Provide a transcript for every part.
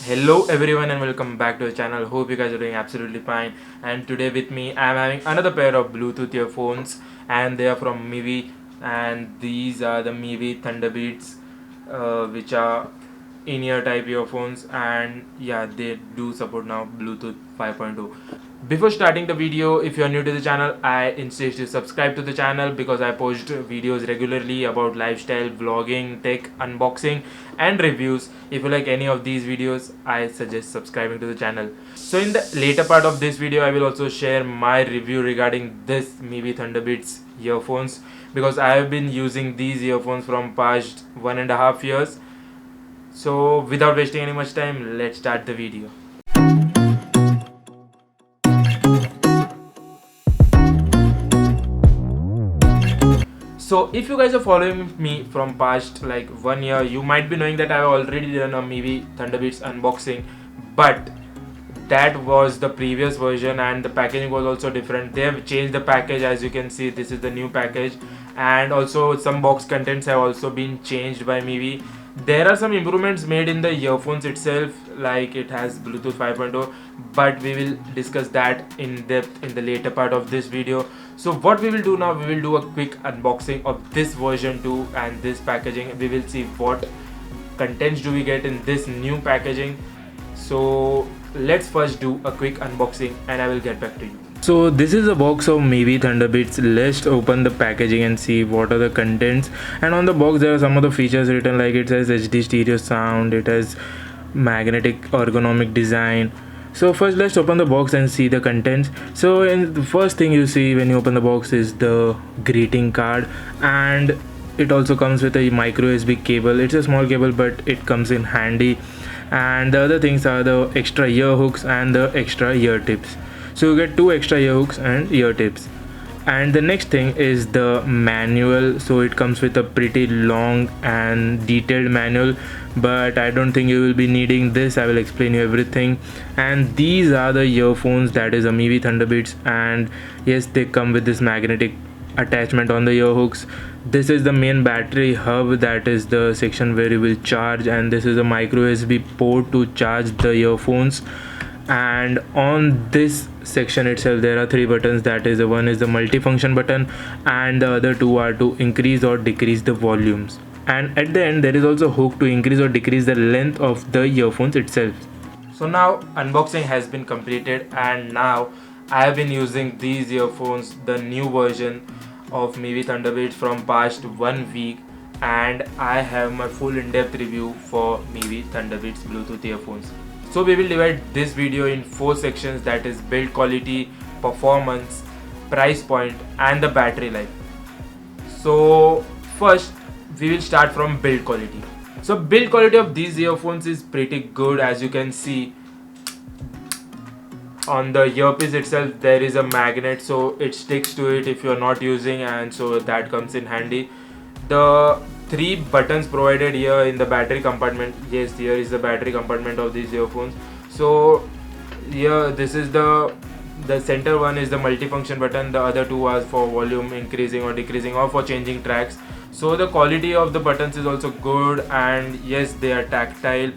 Hello everyone and welcome back to the channel. Hope you guys are doing absolutely fine. And today with me I am having another pair of Bluetooth earphones, and they are from Mivi, and these are the Mivi ThunderBeats, which are in-ear type earphones, and yeah, they do support now Bluetooth 5.0. Before starting the video, if you are new to the channel, I insist you subscribe to the channel because I post videos regularly about lifestyle, vlogging, tech, unboxing and reviews. If you like any of these videos, I suggest subscribing to the channel. So in the later part of this video, I will also share my review regarding this Mivi ThunderBeats earphones, because I have been using these earphones from past 1.5 years. So without wasting any much time, let's start the video. So if you guys are following me from past like 1 year, you might be knowing that I have already done a Mivi ThunderBeats unboxing, but that was the previous version and the packaging was also different. They have changed the package. As you can see, this is the new package, and also some box contents have also been changed by Mivi. There are some improvements made in the earphones itself, like it has Bluetooth 5.0, but we will discuss that in depth in the later part of this video. So what we will do now, we will do a quick unboxing of this version 2 and this packaging. We will see what contents do we get in this new packaging. So let's first do a quick unboxing and I will get back to you. So this is a box of Mivi ThunderBeats. Let's open the packaging and see what are the contents. And on the box there are some of the features written, like it says HD stereo sound, it has magnetic ergonomic design. So first let's open the box and see the contents. So in the first thing you see when you open the box is the greeting card, and it also comes with a micro USB cable. It's a small cable but it comes in handy. And the other things are the extra ear hooks and the extra ear tips. So you get two extra ear hooks and ear tips. And the next thing is the manual. So it comes with a pretty long and detailed manual, but I don't think you will be needing this. I will explain you everything. And these are the earphones, that is a Mivi ThunderBeats, and yes, they come with this magnetic attachment on the ear hooks. This is the main battery hub, that is the section where you will charge, and this is a micro USB port to charge the earphones. And on this section itself there are three buttons, that is, one is the multifunction button and the other two are to increase or decrease the volumes. And at the end there is also a hook to increase or decrease the length of the earphones itself. So now unboxing has been completed, and now I have been using these earphones, the new version of Mivi ThunderBeats, from past 1 week, and I have my full in-depth review for Mivi ThunderBeats Bluetooth earphones. So we will divide this video in 4 sections, that is build quality, performance, price point and the battery life. So first we will start from build quality. So build quality of these earphones is pretty good. As you can see, on the earpiece itself there is a magnet, so it sticks to it if you are not using, and so that comes in handy. The 3 buttons provided here in the battery compartment, yes, here is the battery compartment of these earphones. So here, this is the center one is the multifunction button, the other two are for volume increasing or decreasing or for changing tracks. So the quality of the buttons is also good, and yes, they are tactile.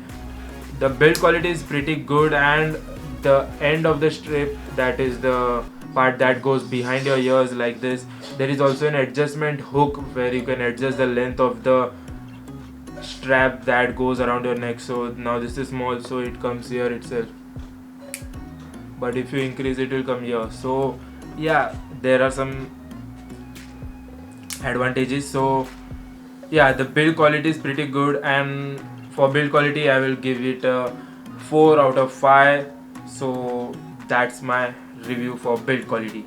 The build quality is pretty good, and the end of the strip, that is the part that goes behind your ears like this, there is also an adjustment hook where you can adjust the length of the strap that goes around your neck. So now this is small, so it comes here itself, but if you increase it will come here. So yeah, there are some advantages. So yeah, the build quality is pretty good, and for build quality I will give it a 4 out of 5. So that's my review for build quality.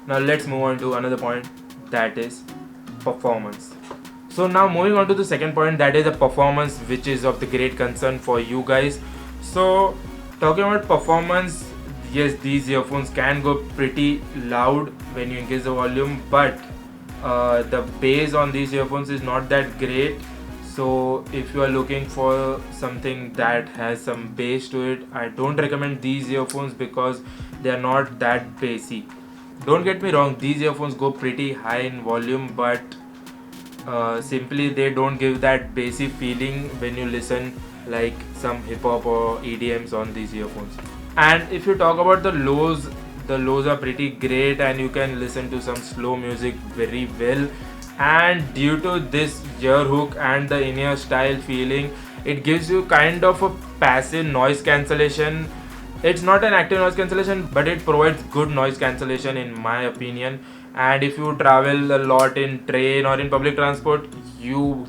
Now let's move on to another point, that is performance. So now moving on to the second point, that is the performance, which is of the great concern for you guys. So talking about performance, yes, these earphones can go pretty loud when you increase the volume, but the bass on these earphones is not that great. So if you are looking for something that has some bass to it, I don't recommend these earphones because they are not that bassy. Don't get me wrong, these earphones go pretty high in volume, but simply they don't give that bassy feeling when you listen like some hip hop or EDMs on these earphones. And if you talk about the lows are pretty great, and you can listen to some slow music very well. And due to this ear hook and the in-ear style feeling, it gives you kind of a passive noise cancellation. It's not an active noise cancellation, but it provides good noise cancellation in my opinion. And if you travel a lot in train or in public transport, you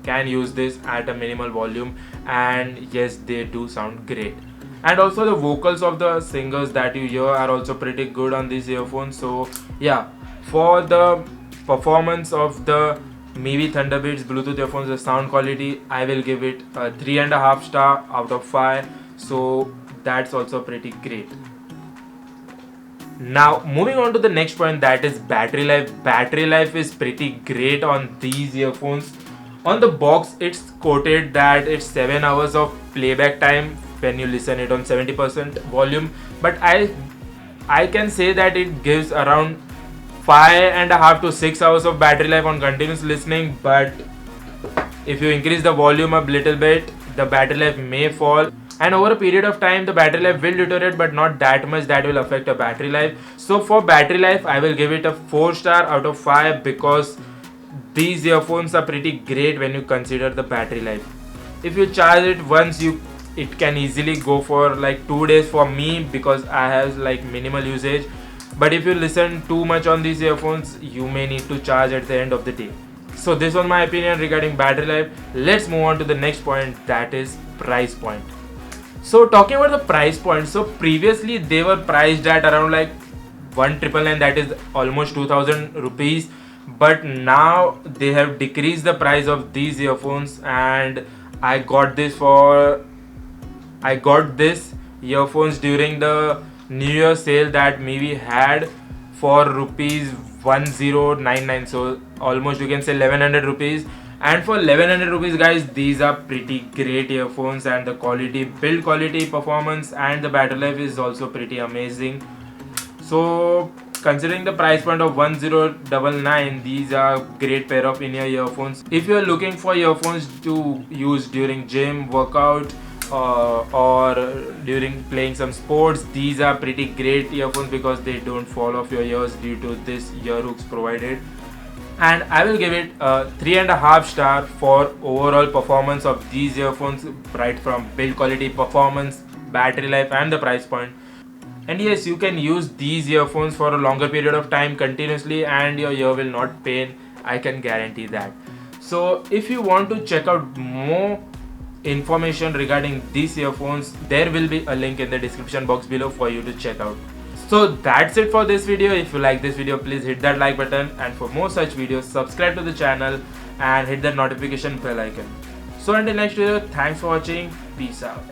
can use this at a minimal volume, and yes, they do sound great. And also the vocals of the singers that you hear are also pretty good on these earphones. So yeah, for the performance of the Mivi ThunderBeats Bluetooth earphones, the sound quality, I will give it a 3.5 star out of 5. So that's also pretty great. Now moving on to the next point, that is battery life. Battery life is pretty great on these earphones. On the box it's quoted that it's 7 hours of playback time when you listen it on 70% volume, but I can say that it gives around 5.5 to 6 hours of battery life on continuous listening. But if you increase the volume a little bit, the battery life may fall, and over a period of time the battery life will deteriorate, but not that much that will affect a battery life. So for battery life I will give it a 4 star out of 5, because these earphones are pretty great when you consider the battery life. If you charge it once, it can easily go for like 2 days for me, because I have like minimal usage. But if you listen too much on these earphones, you may need to charge at the end of the day. So this was my opinion regarding battery life. Let's move on to the next point, that is price point. So talking about the price point, so previously they were priced at around like 1,999, that is almost 2,000 rupees. But now they have decreased the price of these earphones, and I got this earphones during the New Year sale that Mivi had for rupees 1099. So almost you can say 1100 rupees. And for 1100 rupees guys, these are pretty great earphones, and the quality, build quality, performance and the battery life is also pretty amazing. So considering the price point of 1099, these are great pair of in-ear earphones. If you are looking for earphones to use during gym, workout, or during playing some sports, these are pretty great earphones, because they don't fall off your ears due to this ear hooks provided. And I will give it a 3.5 star for overall performance of these earphones, right from build quality, performance, battery life and the price point. And yes, you can use these earphones for a longer period of time continuously, and your ear will not pain, I can guarantee that. So if you want to check out more information regarding these earphones, there will be a link in the description box below for you to check out. So that's it for this video. If you like this video, please hit that like button, and for more such videos, subscribe to the channel and hit that notification bell icon. So until next video, thanks for watching, peace out.